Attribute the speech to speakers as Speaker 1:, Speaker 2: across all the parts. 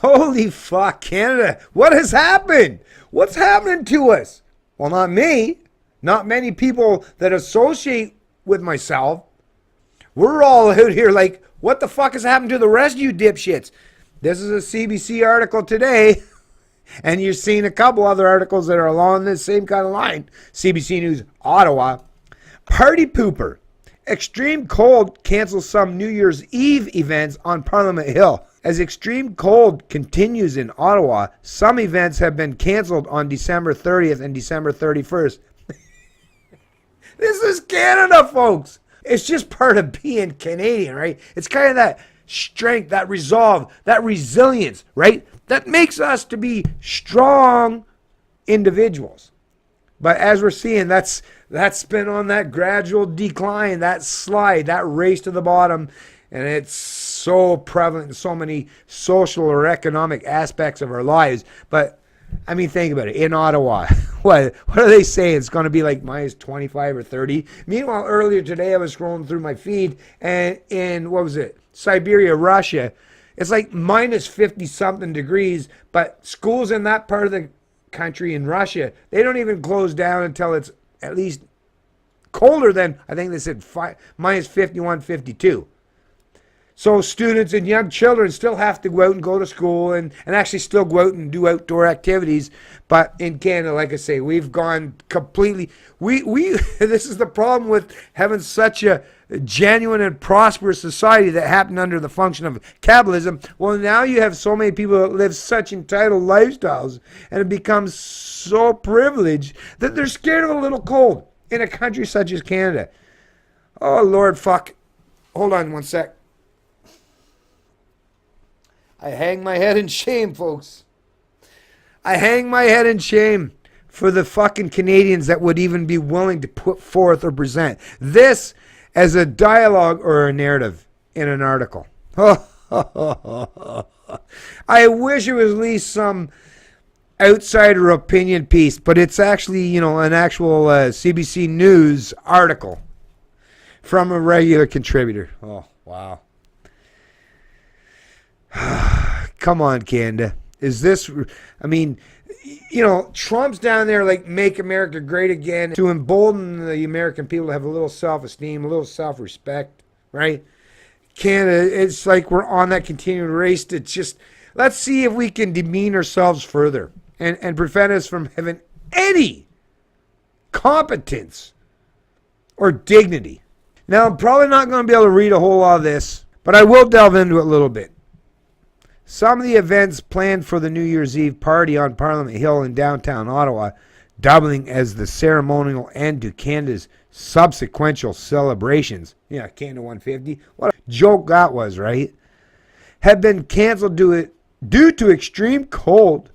Speaker 1: Holy fuck, Canada. What has happened? What's happening to us? Well, not me. Not many people that associate with myself. We're all out here like, what the fuck has happened to the rest of you dipshits? This is a CBC article today, and you're seeing a couple other articles that are along this same kind of line. CBC News, Ottawa. Party pooper. Extreme cold cancels some New Year's Eve events on Parliament Hill. As extreme cold continues in Ottawa, some events have been canceled on December 30th and December 31st. This is Canada, folks. It's just part of being Canadian, right? It's kind of that strength, that resolve, that resilience, right? That makes us to be strong individuals. But as we're seeing, that's been on that gradual decline, that slide, that race to the bottom. And it's so prevalent in so many social or economic aspects of our lives. But, I mean, think about it. In Ottawa, what are they saying? It's going to be like minus 25 or 30. Meanwhile, earlier today, I was scrolling through my feed, and in, what was it, Siberia, Russia, it's like minus 50-something degrees. But schools in that part of the country in Russia, they don't even close down until it's at least colder than, I think they said minus 51, 52. So students and young children still have to go out and go to school and actually still go out and do outdoor activities. But in Canada, like I say, we've gone completely, we this is the problem with having such a genuine and prosperous society that happened under the function of capitalism. Well, now you have so many people that live such entitled lifestyles and have become so privileged that they're scared of a little cold in a country such as Canada. Oh, Lord, fuck. Hold on one sec. I hang my head in shame, folks. I hang my head in shame for the fucking Canadians that would even be willing to put forth or present this as a dialogue or a narrative in an article. I wish it was at least some outsider opinion piece, but it's actually, an actual CBC News article from a regular contributor. Oh, wow. Come on, Canada. Is this, Trump's down there like make America great again to embolden the American people to have a little self-esteem, a little self-respect, right? Canada, it's like we're on that continuing race to just, let's see if we can demean ourselves further and prevent us from having any competence or dignity. Now, I'm probably not going to be able to read a whole lot of this, but I will delve into it a little bit. Some of the events planned for the New Year's Eve party on Parliament Hill in downtown Ottawa, doubling as the ceremonial end to Canada's subsequent celebrations. Yeah, Canada 150. What a joke that was, right? Have been canceled due to extreme cold.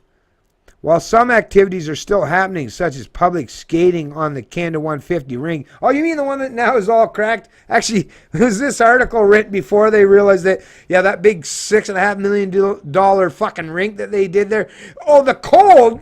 Speaker 1: While some activities are still happening, such as public skating on the Canada 150 ring. Oh, you mean the one that now is all cracked? Actually, was this article written before they realized that, that big $6.5 million fucking rink that they did there? Oh, the cold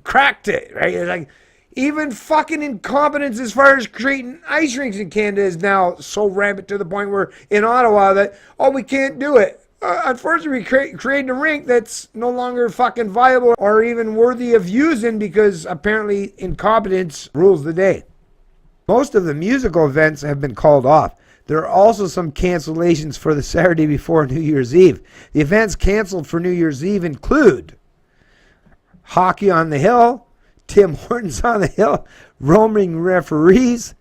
Speaker 1: cracked it, right? It's like, even fucking incompetence as far as creating ice rinks in Canada is now so rampant to the point where in Ottawa that, we can't do it. Unfortunately, creating a rink that's no longer fucking viable or even worthy of using because apparently incompetence rules the day. Most of the musical events have been called off. There are also some cancellations for the Saturday before New Year's Eve. The events canceled for New Year's Eve include Hockey on the Hill, Tim Hortons on the Hill, roaming referees,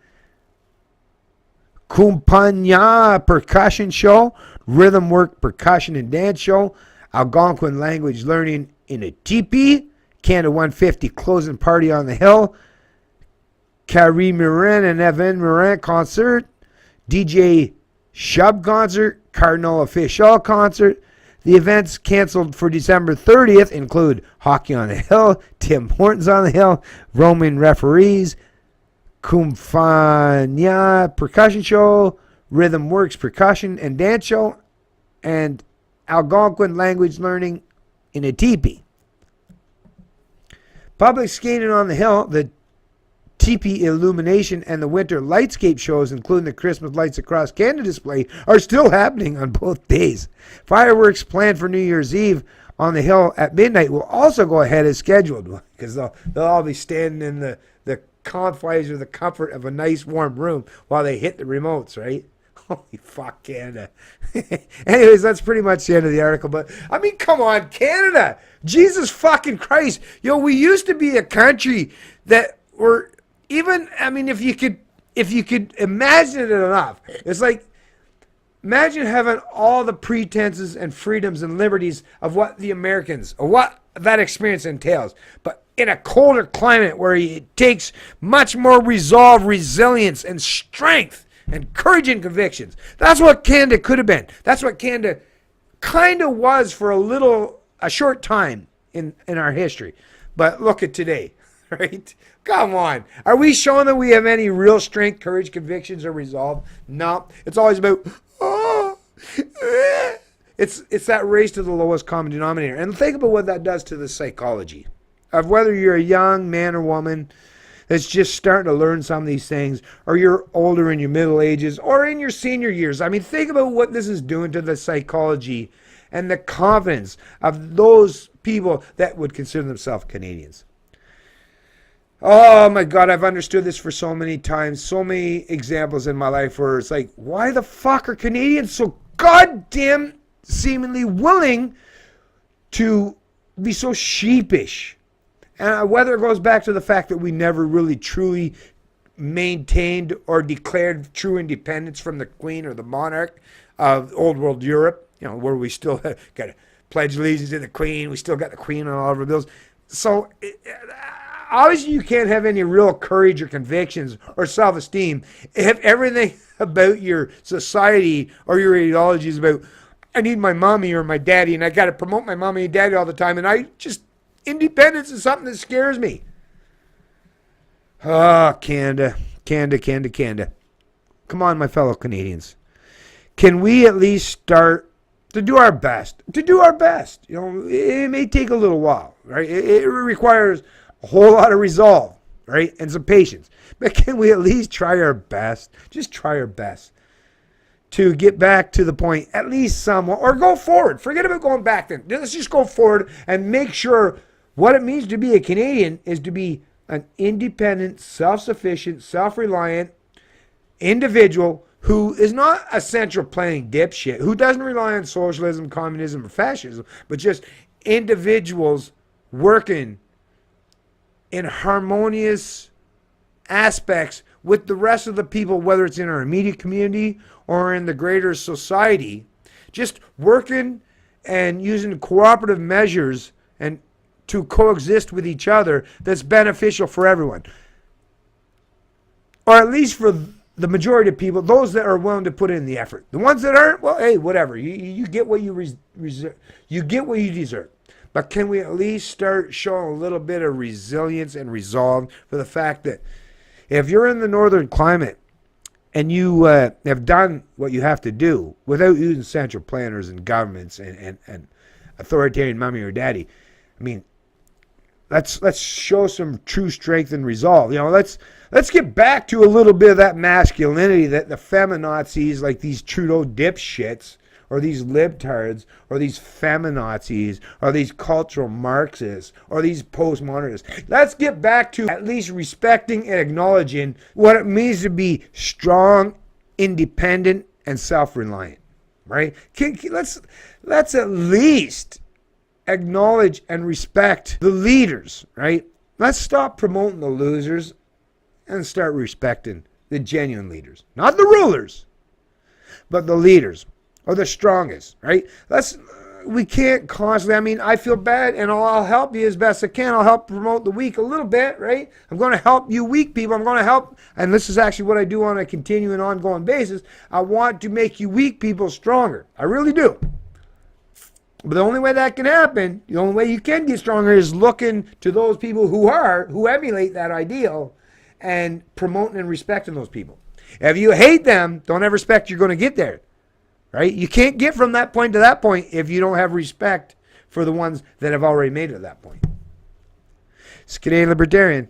Speaker 1: Kumpanya percussion show, rhythm work percussion and dance show, Algonquin language learning in a teepee, Canada 150 closing party on the hill, Carrie Morin and Evan Morin concert, DJ Shub concert, Cardinal Official concert. The events canceled for December 30th include Hockey on the Hill, Tim Hortons on the Hill, roaming referees, Kumfanya percussion show, Rhythm Works percussion and dance show, and Algonquin language learning in a teepee. Public skating on the hill, the teepee illumination and the winter lightscape shows, including the Christmas Lights Across Canada display, are still happening on both days. Fireworks planned for New Year's Eve on the hill at midnight will also go ahead as scheduled, because they'll all be standing in the confines or the comfort of a nice warm room while they hit the remotes, right? Holy fuck, Canada. Anyways, that's pretty much the end of the article. But, I mean, come on, Canada. Jesus fucking Christ. We used to be a country that were even, I mean, if you could imagine it enough, it's like, imagine having all the pretenses and freedoms and liberties of what the Americans, or what that experience entails. But in a colder climate where it takes much more resolve, resilience, and strength, and courage and convictions. That's what Canada could have been. That's what Canada kind of was for a short time in our history. But look at today, right? Come on. Are we showing that we have any real strength, courage, convictions, or resolve? No. It's always about, it's that race to the lowest common denominator. And think about what that does to the psychology of whether you're a young man or woman that's just starting to learn some of these things, or you're older in your middle ages, or in your senior years. I mean, think about what this is doing to the psychology and the confidence of those people that would consider themselves Canadians. Oh my God, I've understood this for so many times, so many examples in my life where it's like, why the fuck are Canadians so goddamn seemingly willing to be so sheepish? And whether it goes back to the fact that we never really truly maintained or declared true independence from the Queen or the monarch of old world Europe, where we still got to pledge allegiance to the Queen. We still got the Queen on all of our bills. So obviously you can't have any real courage or convictions or self-esteem if everything about your society or your ideology is about, I need my mommy or my daddy, and I got to promote my mommy and daddy all the time, and independence is something that scares me. Canada. Come on, my fellow Canadians. Can we at least start to do our best? It may take a little while, right? It requires a whole lot of resolve, right? And some patience. But can we at least try our best? Just try our best to get back to the point, at least somewhat, or go forward. Forget about going back then. Let's just go forward and make sure what it means to be a Canadian is to be an independent, self-sufficient, self-reliant individual who is not a central planning dipshit, who doesn't rely on socialism, communism, or fascism, but just individuals working in harmonious aspects with the rest of the people, whether it's in our immediate community or in the greater society, just working and using cooperative measures and to coexist with each other that's beneficial for everyone. Or at least for the majority of people, those that are willing to put in the effort. The ones that aren't, well, hey, whatever. You get what you you get what you deserve. But can we at least start showing a little bit of resilience and resolve for the fact that if you're in the northern climate and you have done what you have to do without using central planners and governments and authoritarian mommy or daddy, I mean, let's show some true strength and resolve. Let's get back to a little bit of that masculinity that the feminazis, like these Trudeau dipshits, or these libtards, or these feminazis, or these cultural Marxists, or these postmodernists. Let's get back to at least respecting and acknowledging what it means to be strong, independent, and self-reliant. Right? Let's at least acknowledge and respect the leaders. Right? Let's stop promoting the losers and start respecting the genuine leaders. Not the rulers, but the leaders. Or the strongest, right? We can't constantly, I mean, I feel bad and I'll help you as best I can. I'll help promote the weak a little bit, right? I'm going to help you weak people. I'm going to help, and this is actually what I do on a continuing, ongoing basis. I want to make you weak people stronger. I really do. But the only way that can happen, the only way you can get stronger is looking to those people who emulate that ideal and promoting and respecting those people. If you hate them, don't ever expect you're going to get there. Right? You can't get from that point to that point if you don't have respect for the ones that have already made it to that point. It's Canadian Libertarian.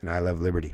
Speaker 1: and I love liberty.